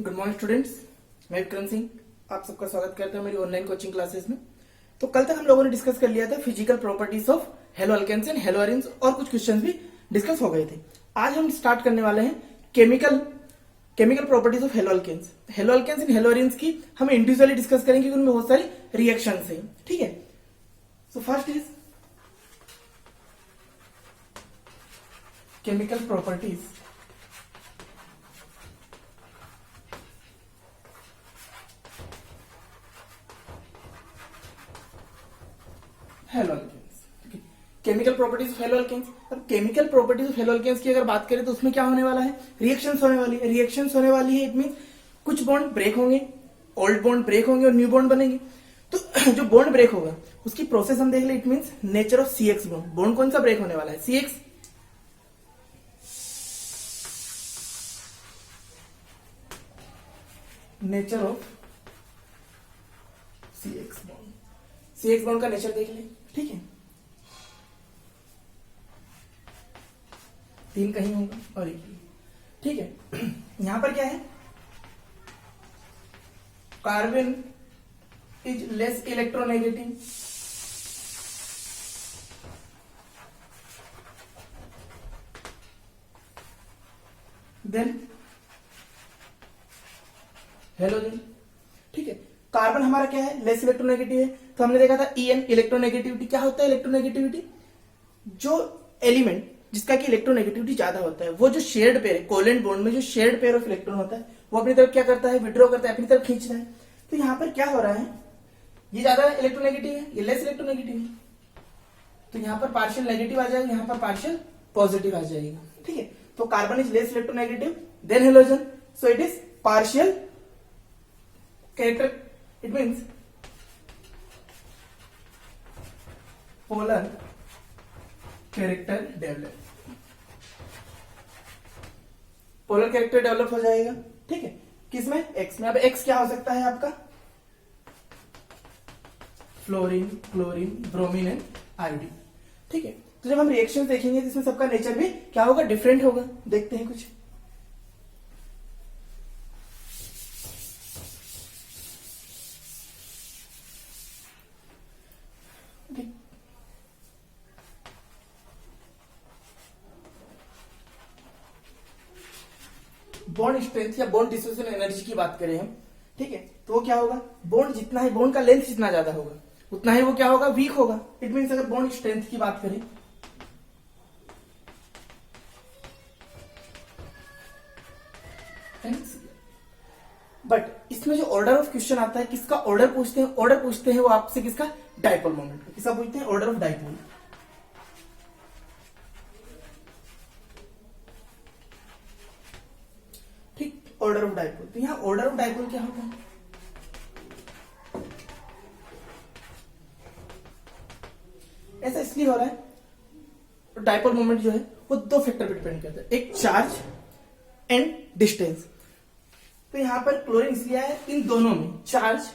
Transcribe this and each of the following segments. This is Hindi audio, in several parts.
गुड मॉर्निंग स्टूडेंट्स, मैं विक्रम सिंह आप सबका स्वागत करता हूं मेरी ऑनलाइन कोचिंग क्लासेस में। तो कल तक हम लोगों ने डिस्कस कर लिया था physical properties of haloalkanes and haloarenes और कुछ क्वेश्चंस भी डिस्कस हो गए थे। आज हम स्टार्ट करने वाले हैं chemical properties of haloalkanes. Haloalkanes and haloarenes की हम इंडिविजुअली डिस्कस करेंगे क्योंकि उनमें बहुत सारी रिएक्शंस हैं। ठीक है, so first is chemical properties haloalkanes. Chemical properties of haloalkanes. अब chemical properties of haloalkanes की अगर बात करें तो उसमें क्या होने वाला है, रिएक्शंस होने वाली है। रिएक्शंस होने वाली है, इट मींस कुछ बॉन्ड ब्रेक होंगे, ओल्ड बॉन्ड ब्रेक होंगे और न्यू बॉन्ड बनेंगे। तो जो बॉन्ड ब्रेक होगा उसकी प्रोसेस हम देख ले, it means nature of CX bond. Bond कौन सा ब्रेक होने वाला है, CX. Nature of CX bond, CX bond का नेचर देख ले। ठीक है, तीन कहीं होगा और एक ही। ठीक है, यहां पर क्या है, carbon is less electronegative, than halogen. ठीक है, कार्बन हमारा क्या है, लेस इलेक्ट्रोनेगेटिव है। तो हमने देखा था En इलेक्ट्रोनेगेटिविटी। क्या होता है इलेक्ट्रोनेगेटिविटी, जो एलिमेंट जिसका कि इलेक्ट्रोनेगेटिविटी ज्यादा होता है, वो जो शेयर्ड पेयर है, कोवेलेंट बॉन्ड में जो शेयर्ड पेयर ऑफ इलेक्ट्रॉन होता है वो अपनी तरफ क्या करता है, विड्रॉ करता है, अपनी तरफ खींचता है। तो यहां पर क्या हो रहा है, ये ज्यादा इलेक्ट्रोनेगेटिव है, ये लेस इलेक्ट्रोनेगेटिव है। तो यहां पर पार्शियल नेगेटिव आ जाएगा, यहां पर पार्शियल पॉजिटिव आ जाएगा। ठीक है, तो carbon is less electronegative than halogen, so it is partial character, it means polar character develop, polar character develop हो जाएगा। ठीक है, किसमें, एक्स में। अब एक्स क्या हो सकता है आपका, fluorine, chlorine, bromine and iodine. ठीक है, तो जब हम रिएक्शन देखेंगे तो इसमें सबका नेचर भी क्या होगा, डिफरेंट होगा। देखते हैं कुछ। बॉन्ड स्ट्रेंथ या बॉन्ड डिसोसिएशन एनर्जी की बात करें हम, ठीक है, तो वो क्या होगा, बॉन्ड जितना है, बॉन्ड का लेंथ जितना ज्यादा होगा उतना ही वो क्या होगा, वीक होगा। इट मींस अगर बॉन्ड स्ट्रेंथ की बात करें, बट इसमें जो ऑर्डर ऑफ क्वेश्चन आता है, किसका ऑर्डर पूछते हैं वो आपसे, किसका, डाइपोल मोमेंट का। किसका पूछते हैं, order of dipole. Order of dipole. तो यहां ऑर्डर ऑफ डाइपोल क्या होगा, ऐसा इसलिए हो रहा है, डाइपोल मोमेंट जो है वो दो फैक्टर पे डिपेंड करता है, एक चार्ज एंड डिस्टेंस। तो यहां पर क्लोरीन इसलिए है, इन दोनों में चार्ज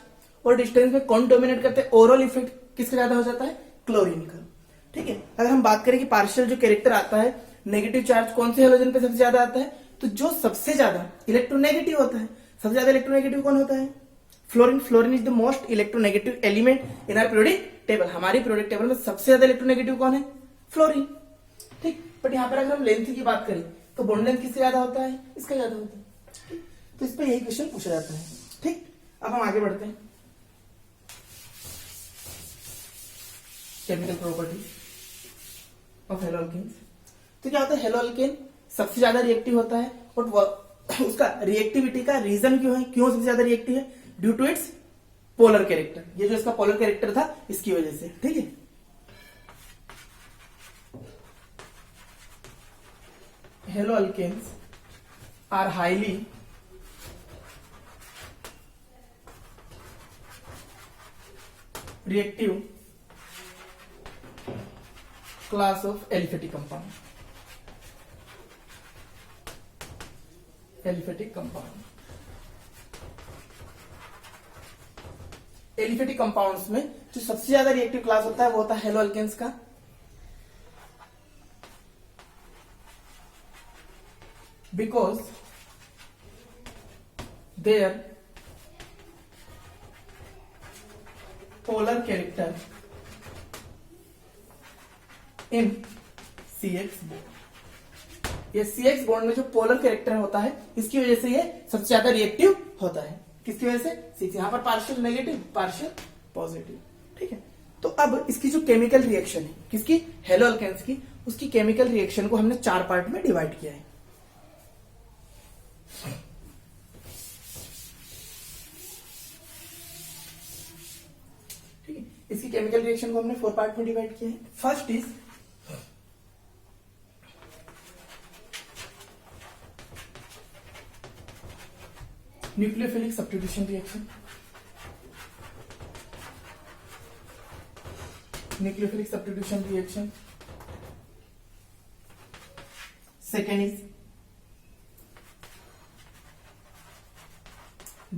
और डिस्टेंस में कौन डोमिनेट करते हैं, ओवरऑल इफेक्ट किसका ज्यादा हो जाता है, क्लोरीन का। ठीक है, अगर हम बात करें कि पार्शियल जो कैरेक्टर आता है, नेगेटिव चार्ज कौन से हेलोजन पे सबसे ज्यादा आता है, तो जो सबसे ज्यादा इलेक्ट्रोनेगेटिव होता है, सबसे ज्यादा इलेक्ट्रोनेगेटिव कौन होता है, fluorine. Fluorine is the most electronegative element in our periodic table. हमारी पीरियोडिक टेबल में सबसे ज्यादा इलेक्ट्रोनेगेटिव कौन है, फ्लोरीन। ठीक, बट यहां पर अगर हम लेंथ की बात करें तो बॉन्ड लेंथ किससे ज्यादा होता है, इसका ज्यादा होता है। तो इस पर यही क्वेश्चन पूछा जाता है। ठीक, अब हम आगे बढ़ते हैं, chemical property of haloalkanes. तो क्या होता है, हेलो अल्केन सबसे ज्यादा रिएक्टिव होता है, और उसका रिएक्टिविटी का रीजन क्यों है, क्यों सबसे ज्यादा रिएक्टिव है, due to its polar character. ये जो इसका पोलर कैरेक्टर था इसकी वजह से। ठीक है, haloalkanes are highly reactive class of aliphatic compound. Aliphatic compound, aliphatic compounds में जो सबसे ज्यादा रिएक्टिव क्लास होता है वो होता है हेलो अल्केन्स का। Because their polar character in CX bond. ये CX बॉन्ड में जो पोलर कैरेक्टर होता है इसकी वजह से ये सबसे ज्यादा रिएक्टिव होता है. किसकी वजह से? CX. यहां पर पार्शियल नेगेटिव, पार्शियल पॉजिटिव. ठीक है. तो अब इसकी जो केमिकल रिएक्शन है किसकी? हेलो अल्केन्स की. उसकी केमिकल रिएक्शन को हमने 4 पार्ट में डिवाइड किया है. ठीक है. इसकी केमिकल रिएक्शन को हमने 4 पार्ट में डिवाइड किया है. First is nucleophilic substitution reaction. Nucleophilic substitution reaction. Second is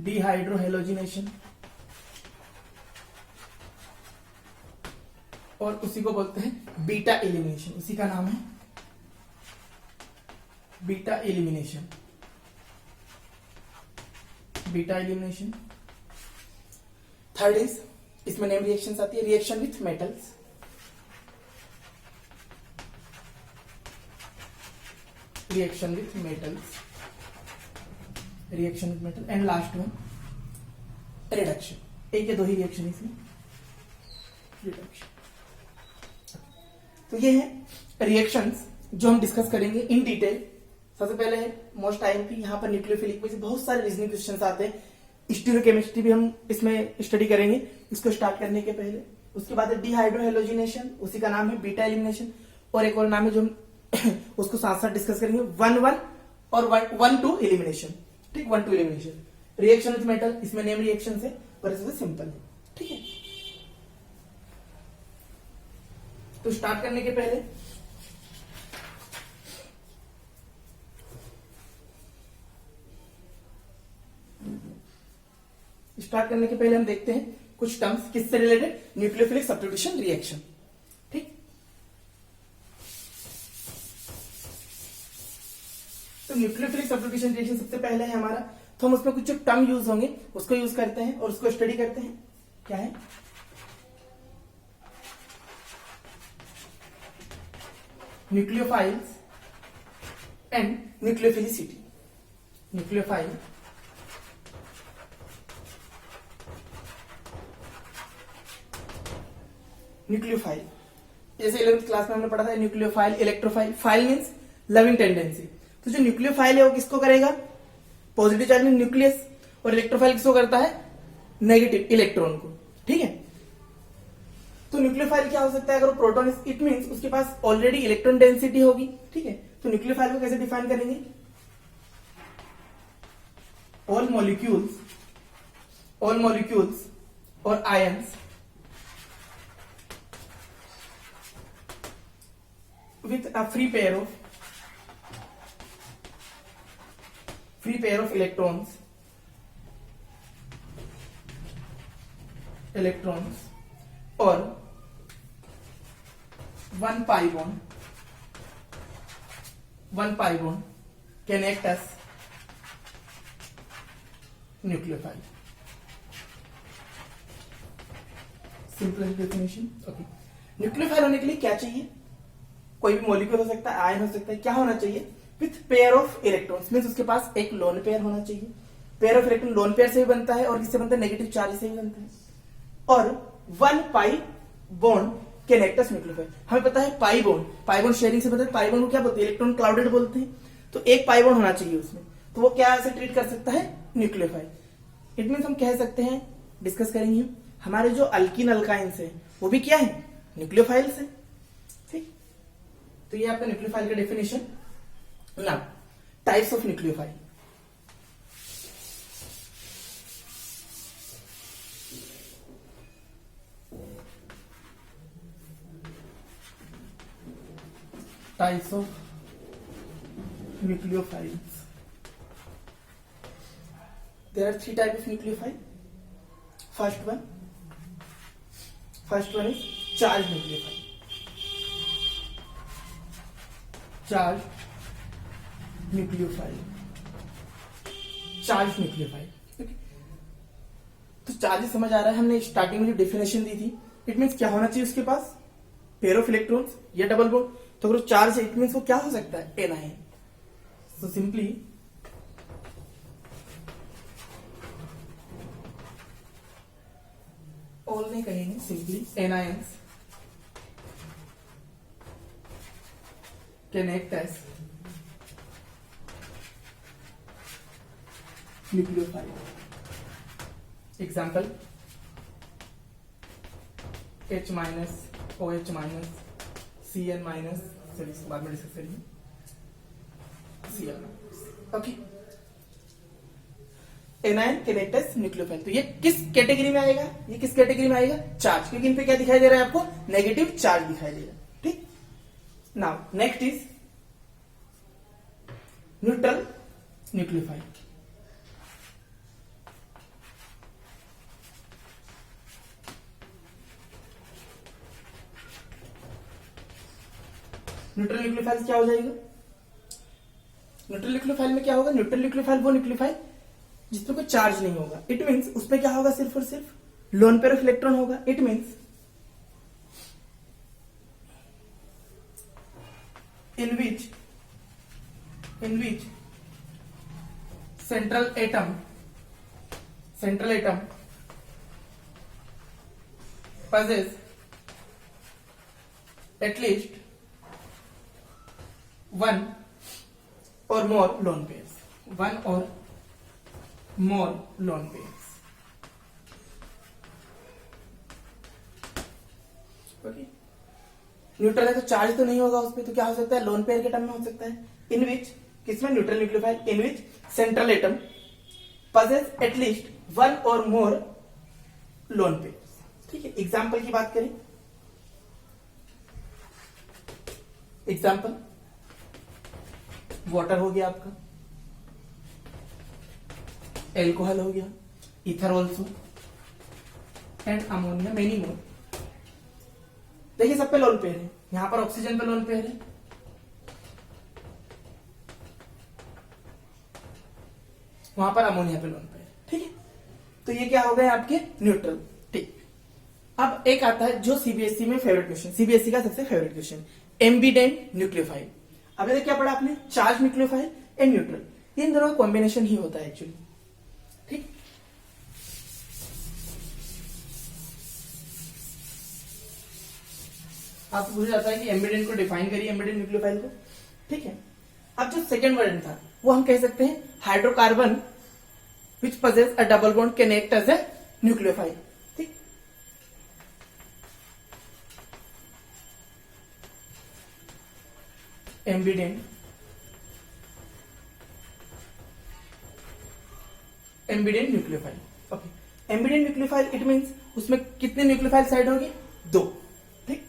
dehydrohalogenation और उसी को बोलते हैं बीटा एलिमिनेशन. उसी का नाम है beta elimination. Beta elimination. Third is इसमें नेम रिएक्शंस आती है. Reaction with metals. Reaction with metals. Reaction with metal. And last one reduction. एक या दो ही रिएक्शन इसमें. रिडक्शन. तो ये है रिएक्शंस जो हम डिस्कस करेंगे इन डिटेल. सबसे पहले है मोस्ट टाइम की. यहाँ पर न्यूक्लियोफिलिक में से बहुत सारे रीजनिंग क्वेश्चंस आते हैं. स्टीरियोकेमिस्ट्री भी हम इसमें स्टडी करेंगे इसको स्टार्ट करने के पहले. उसके बाद है डिहाइड्रोहेलोजिनेशन. उसी का नाम है बीटा एलिमिनेशन. और एक और नाम है जो हम उसको साथ साथ डिस्कस करेंगे 1-1 और 1-2 एलिमिनेशन. ठीक. 1-2 एलिमिनेशन. रिएक्शन विथ मेटल इसमें नेम रिएक्शन है पर इसमें सिंपल है. ठीक है. तो स्टार्ट करने के पहले हम देखते हैं कुछ टर्म्स किससे रिलेटेड. Nucleophilic substitution reaction. ठीक. तो न्यूक्लियोफिलिक सब्स्टिट्यूशन रिएक्शन सबसे पहले है हमारा. तो हम उसमें कुछ जो टर्म यूज होंगे उसको यूज करते हैं और उसको स्टडी करते हैं. क्या है? Nucleophiles and nucleophilicity. Nucleophile nucleophile. जैसे 11th क्लास में हमने पढ़ा था nucleophile, electrophile. File means loving tendency. तो जो न्यूक्लियोफाइल है वो किसको करेगा? पॉजिटिव चार्ज में न्यूक्लियस. और इलेक्ट्रोफाइल किसको करता है? नेगेटिव इलेक्ट्रॉन को. ठीक है. तो न्यूक्लियोफाइल क्या हो सकता है? अगर प्रोटॉन, इट मींस उसके पास ऑलरेडी इलेक्ट्रॉन डेंसिटी होगी. ठीक है. तो न्यूक्लियोफाइल को कैसे डिफाइन करेंगे? ऑल मॉलिक्यूल्स और ions with a free pair of electrons or one pi bond can act as nucleophile. Simple definition. Okay. Nucleophile होने के लिए क्या चाहिए? कोई भी मॉलिक्यूल हो सकता है, आयन हो सकता है. क्या होना चाहिए? With pair of electrons. Means उसके पास एक लोन पेयर होना चाहिए. Pair of electron lone pair से भी बनता है और किससे बनता है? नेगेटिव चार्ज से भी बनता है. और 1 pi bond can act as nucleophile. हमें पता है पाई बॉन्ड शेयरिंग से बनता है. पाई बॉन्ड को क्या बोलते हैं? इलेक्ट्रॉन क्लाउडेड बोलते हैं. तो एक पाई बॉन्ड होना चाहिए उसमें. तो वो क्या से ट्रीट कर सकता है? न्यूक्लियोफाइल. इट मीन्स हम कह सकते हैं, डिस्कस करेंगे हमारे जो अल्कीन अल्काइंस है वो भी क्या है? न्यूक्लियोफाइल से. ठीक. तो ये आपका न्यूक्लियोफाइल का definition. Now types of nucleophile. Types of nucleophiles. There are 3 types of nucleophile. First one is charged nucleophile. Charged nucleophile. तो चार्जेस समझ आ रहा है, हमने स्टार्टिंग में जो डेफिनेशन दी थी, इट मीन्स क्या होना चाहिए उसके पास, पेयर ऑफ इलेक्ट्रॉन्स या डबल बॉन्ड। तो अगर चार्ज है इट मीन्स वो क्या हो सकता है, एनायन। सो सिंपली ऑल नहीं कहेंगे, simply anions can act as nucleophile. Example H minus OH minus Cn minus, चलिए इसके बाद में डिस्कस करेंगे, Cl minus. Okay, anion can act as nucleophile. तो ये किस कैटेगरी में आएगा, ये किस कैटेगरी में आएगा, चार्ज, क्योंकि इन पे क्या दिखाई दे रहा है आपको, नेगेटिव चार्ज दिखाई दे रहा है। ठीक, now next is neutral nucleophile. Neutral nucleophile क्या हो जाएगा, न्यूट्रल न्यूक्लियोफाइल में क्या होगा, न्यूट्रल न्यूक्लियोफाइल वो न्यूक्लियोफाइल जिसमें कोई चार्ज नहीं होगा। इट मीन्स उसमें क्या होगा, सिर्फ और सिर्फ लोन पेयर ऑफ इलेक्ट्रॉन होगा। It means in which central atom possess at least one or more lone pairs, one or more lone pairs। Okay, neutral है तो चार्ज तो नहीं होगा उसमें, तो क्या हो सकता है, लोन पेयर के टर्म में हो सकता है। इन विच, किसमें, neutral nucleophile in which central atom possess at least one और मोर लोन पेयर। ठीक है, एग्जाम्पल की बात करें, एग्जाम्पल वाटर हो गया आपका, एल्कोहल हो गया, ether also and ammonia, many more. देखिए सब पे लोन पेयर है, यहां पर ऑक्सीजन पे लोन पेयर है, वहां पर अमोनिया पे लोन पेयर। ठीक है, तो ये क्या हो गए आपके न्यूट्रल। ठीक, अब एक आता है जो सीबीएसई में फेवरेट क्वेश्चन, सीबीएसई का सबसे फेवरेट क्वेश्चन, एम्बिडेंट न्यूक्लियोफाइल। अब ये क्या पढ़ा आपने, चार्ज न्यूक्लियोफाइल एंड न्यूट्रल, इन दोनों का कॉम्बिनेशन ही होता है एक्चुअली। ठीक, आपसे पूछा जाता है कि एम्बिडेंट को डिफाइन करिए, एम्बिडेंट न्यूक्लियोफाइल को। ठीक है, अब जो सेकंड वर्जन था वो हम कह सकते हैं hydrocarbon which possess a double bond can act as a nucleophile. ठीक, ambident nucleophile. Okay, ambident nucleophile it means उसमें कितने न्यूक्लियोफाइल साइड होंगे, दो। ठीक,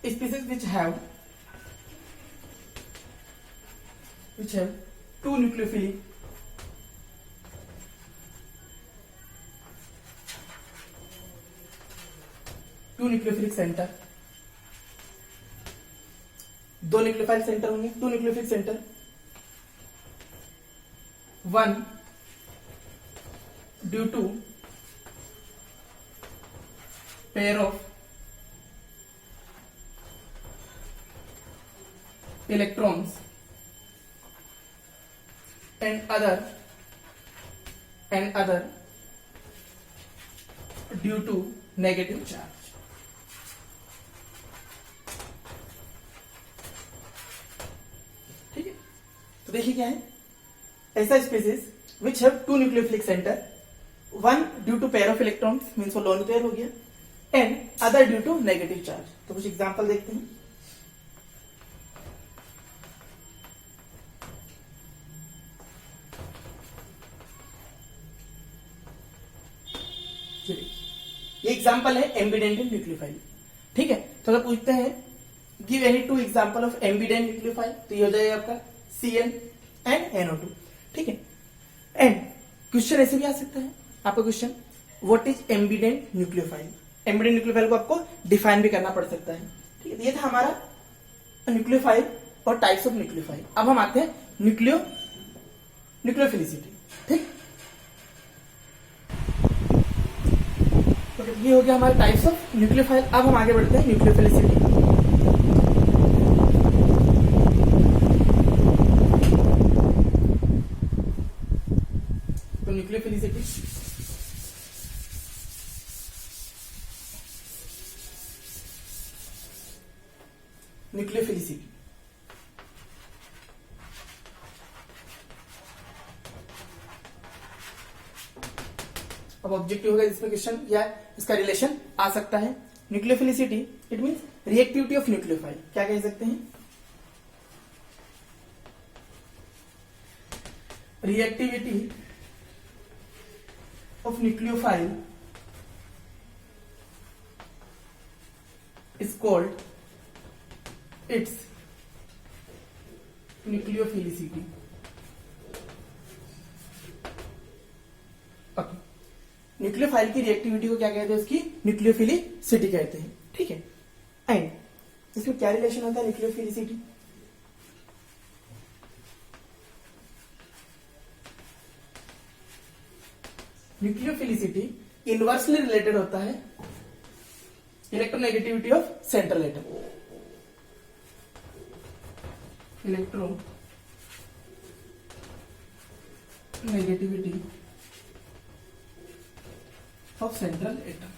species which have two nucleophilic center, दो न्यूक्लियोफाइल सेंटर होंगे, two nucleophilic centre, one due to pair of electrons and other due to negative charge। ठीक है, तो देखिए क्या है, ऐसा species which have two nucleophilic centre, one due to pair of electrons means वो लोन पेयर हो गया, and other due to negative charge. तो कुछ एग्जांपल देखते हैं। ये एग्जांपल है एम्बिडेंट न्यूक्लियोफाइल। ठीक है, तो अगर पूछते हैं give any two example of ambient nucleophile, तो ये हो जाएगा आपका Cn एंड NO2। ठीक है, एंड क्वेश्चन ऐसे भी आ सकता है आपका question, what is ambient nucleophile. Ambient nucleophile को आपको डिफाइन भी करना पड़ सकता है। ठीक है, ये था हमारा न्यूक्लियोफाइल और टाइप्स ऑफ न्यूक्लियोफाइल। अब हम आते हैं न्यूक्लियो न्यूक्लियोफिलिसिटी। ठीक, तो ये हो गया हमारे टाइप्स ऑफ न्यूक्लियोफाइल। अब हम आगे बढ़ते हैं न्यूक्लियोफिलिसिटी। तो न्यूक्लियोफिलिसिटी न्यूक्लियोफिलिसिटी अब ऑब्जेक्टिव होगा इसमें क्वेश्चन या इसका रिलेशन आ सकता है। Nucleophilicity it means reactivity of nucleophile. क्या कह सकते हैं? Reactivity of nucleophile is called its nucleophilicity. Okay, nucleophile की रिएक्टिविटी को क्या कहते हैं? उसकी न्यूक्लियोफिलिसिटी कहते हैं। ठीक है, एंड इसमें क्या रिलेशन होता है न्यूक्लियोफिलिसिटी? न्यूक्लियोफिलिसिटी इनवर्सली रिलेटेड होता है electronegativity of central atom. Electro negativity of central atom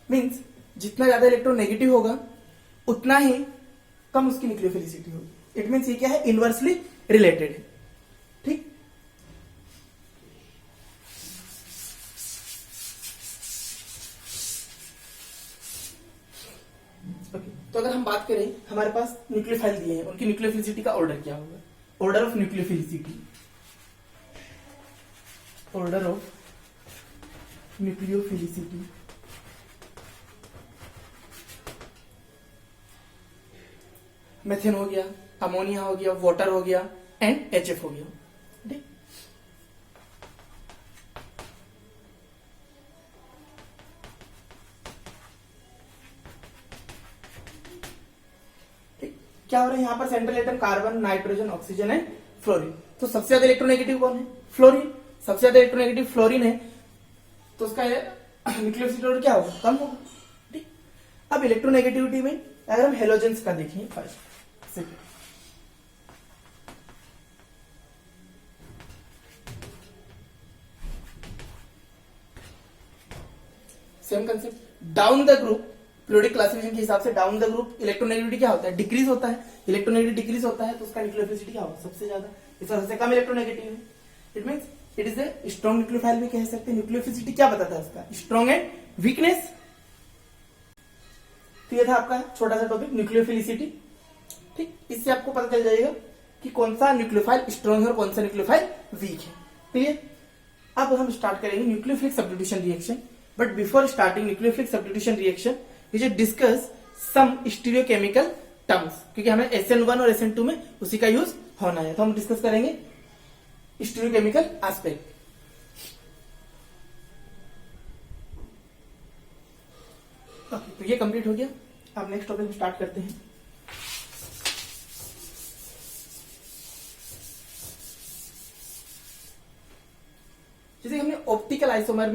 means जितना ज्यादा इलेक्ट्रॉन नेगेटिव होगा उतना ही कम उसकी न्यूक्लियोफिलिसिटी होगी। इट मींस ये क्या है? इनवर्सली रिलेटेड है। ठीक, ओके, तो अगर हम बात करें हमारे पास न्यूक्लियोफाइल दिए हैं, उनकी न्यूक्लियोफिलिसिटी का ऑर्डर क्या होगा? Order of nucleophilicity, order of nucleophilicity methane हो गया, अमोनिया हो गया, वाटर हो गया एंड HF हो गया। ठीक, क्या हो रहा है यहाँ पर? Central atom carbon, nitrogen, oxygen and fluorine. तो सबसे ज्यादा इलेक्ट्रोनेगेटिव कौन है? फ्लोरीन। सबसे ज्यादा इलेक्ट्रोनेगेटिव फ्लोरीन है, तो उसका न्यूक्लियोफिलिसिटी क्या होगा? कम होगा। ठीक, अब इलेक्ट्रोनेगेटिविटी में अगर हम हेलोजेंस का देखें first second, same concept down the group, periodic classification के हिसाब से डाउन द ग्रुप इलेक्ट्रोनेगेटिविटी क्या होता है? डिक्रीज होता है। इलेक्ट्रोनेगेटिव डिक्रीज होता है तो उसका न्यूक्लियोफिलिसिटी क्या होगा? सबसे ज्यादा। इस वजह से कम इलेक्ट्रोनेगेटिव है। It means it is a strong nucleophile भी कह सकते हैं। न्यूक्लियोफिलिसिटी क्या बताता है उसका? Strong and weakness. तो ये था आपका छोटा सा टॉपिक न्यूक्लियोफिलिसिटी। ठीक, इससे आपको पता चल जाएगा कि कौन सा न्यूक्लियोफाइल स्ट्रॉन्ग है और कौन सा न्यूक्लियोफाइल वीक है। क्लियर? अब हम स्टार्ट करेंगे nucleophilic substitution reaction. But before starting nucleophilic substitution reaction we should discuss some stereochemical terms, क्योंकि हमें SN1 और SN2 में उसी का यूज होना है। तो हम डिस्कस करेंगे स्टीरियोकेमिकल एस्पेक्ट। तो ये कंप्लीट हो गया। अब नेक्स्ट टॉपिक स्टार्ट करते हैं। जैसे हमने ऑप्टिकल आइसोमर में